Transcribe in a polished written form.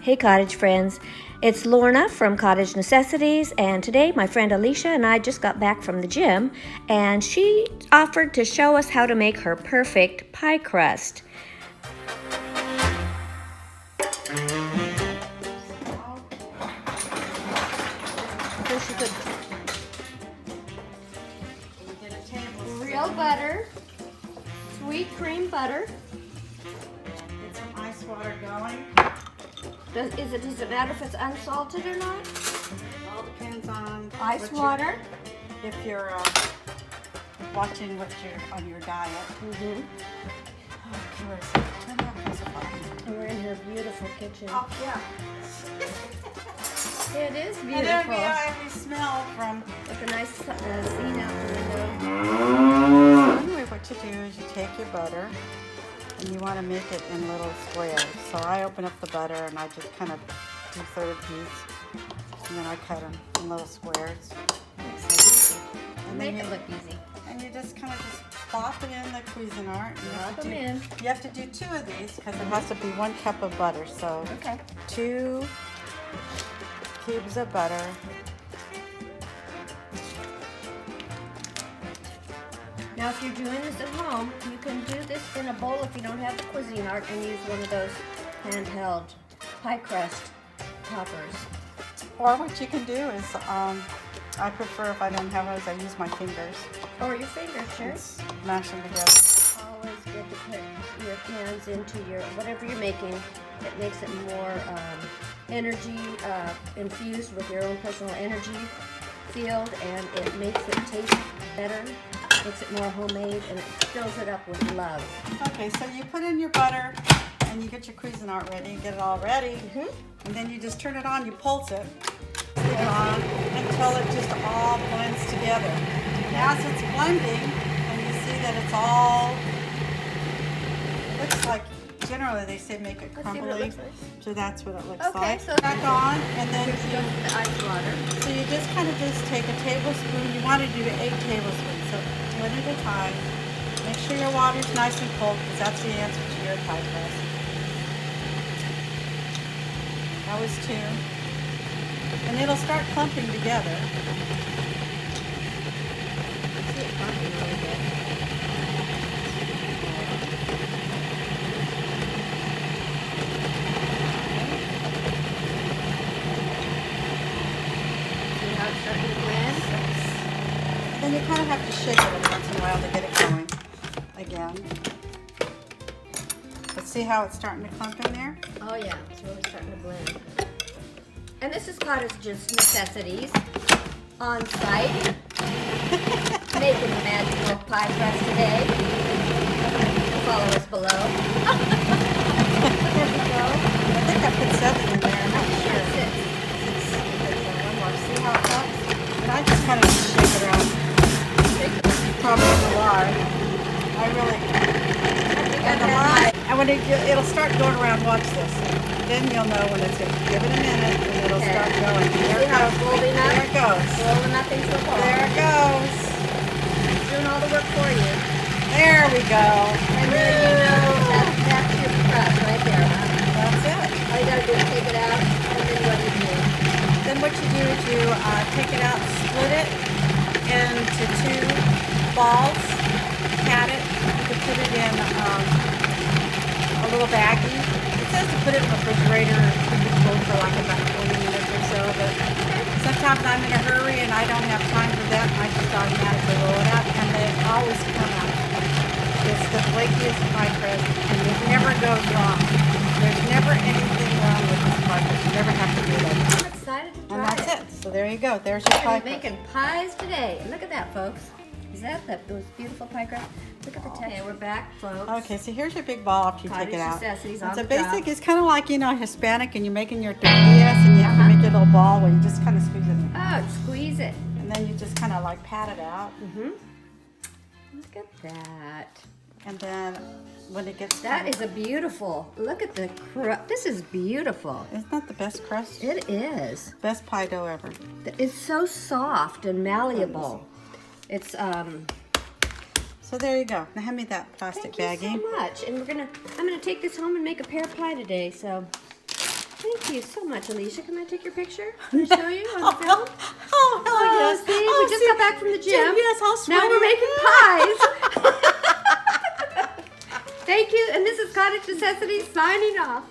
Hey cottage friends, it's Lorna from Cottage Necessities, and today my friend Alicia and I just got back from the gym, and she offered to show us how to make her perfect pie crust. So she put real butter, sweet cream butter. Get some ice water going. Does it matter if it's unsalted or not? It all depends on Ice water. If you're watching what you're on your diet. Mm-hmm. Turn that pacifier. And we're in her beautiful kitchen. Oh yeah. It is And beautiful. there'll be every smell from. With a nice scene out the window. Anyway, what you do is you take your butter and you want to make it in little squares. So I open up the butter and I just kind of do third piece, and then I cut them in little squares. And Make then it look easy. And you just kind of just plop it in the cuisinart. Plop them in. You have to do 2 of these because it has to be 1 cup of butter. So Okay. 2 cubes of butter. Now if you're doing this at home, you can do this in a bowl if you don't have the Cuisinart and use one of those handheld pie crust toppers. Or what you can do is, I prefer if I don't have those, I use my fingers. Or your fingers, sure. Mash them together. Always good to put your hands into your, whatever you're making. It makes it more energy infused with your own personal energy field, and it makes it taste better, makes it more homemade, and it fills it up with love. Okay, so you put in your butter and you get your Cuisinart ready, get it all ready, and then you just turn it on, you pulse it, until it just all blends together. Now as it's blending, and you see that it's all, looks like, generally they say make it crumbly, so that's what it looks like. So back on, and then the ice water. so you just kind of just take a tablespoon, you want to do 8 tablespoons, so 1 at a time. Make sure your water's nice and cold, because that's the answer to your pie crust. That was 2. And it'll start clumping together. See it clumping really good. See how it's starting to blend? Then you kind of have to shake it every once in a while to get it going again. But see how it's starting to clump in there? Oh yeah, it's really starting to blend. And this is Cottage Necessities on site, making the magical pie crust today. Follow us below. There we go. I think I put 7 in there. I'm not sure. 6. One more. See how it comes? But I just kind of shake it around. Probably a lot. I really. And when it'll start going around, watch this. Then you'll know when it's in. Give it a minute and it'll start going. There it goes. There it goes. Rolling up into a ball. There it goes. It's doing all the work for you. There we go. And then you know that's your crust right there, huh? That's it. All you gotta do is take it out, and then what do you do? Then what you do is you take it out, split it into 2 balls, pat it. You can put it in a little baggie. It says to put it in the refrigerator or keep it cold for like about 20 minutes or so, but sometimes I'm in a hurry and I don't have time for that, and I just automatically roll it out, and they always come out. It's the flakiest pie crust, and it never goes wrong. There's never anything wrong with this pie crust. You never have to do that. I'm excited to try And that's it. So there you go. There's your pie We're crust. making pies today. And look at that, folks. Is that those beautiful pie crust? Look at the texture. Okay, we're back, folks. Okay, so here's your big ball after you Cottage take it out. Necessities on It's a the basic, top. it's kind of like, you know, Hispanic, and you're making your tortillas, and you have to make your little ball where you just kind of squeeze it in. Oh, squeeze it. And then you just kind of like pat it out. Look at that. And then when it gets That is a beautiful, look at the crust. This is beautiful. Isn't that the best crust? It is. Best pie dough ever. It's so soft and malleable. It's, So there you go. Now hand me that plastic thank baggie. you so much. And I'm gonna take this home and make a pear pie today, so Thank you so much, Alicia. Can I take your picture? Can I show you on the film? Oh, hell yes. See, Oh, we just got back from the gym. Yes, how Now we're sweaty. making pies. Thank you, and this is Cottage Necessities signing off.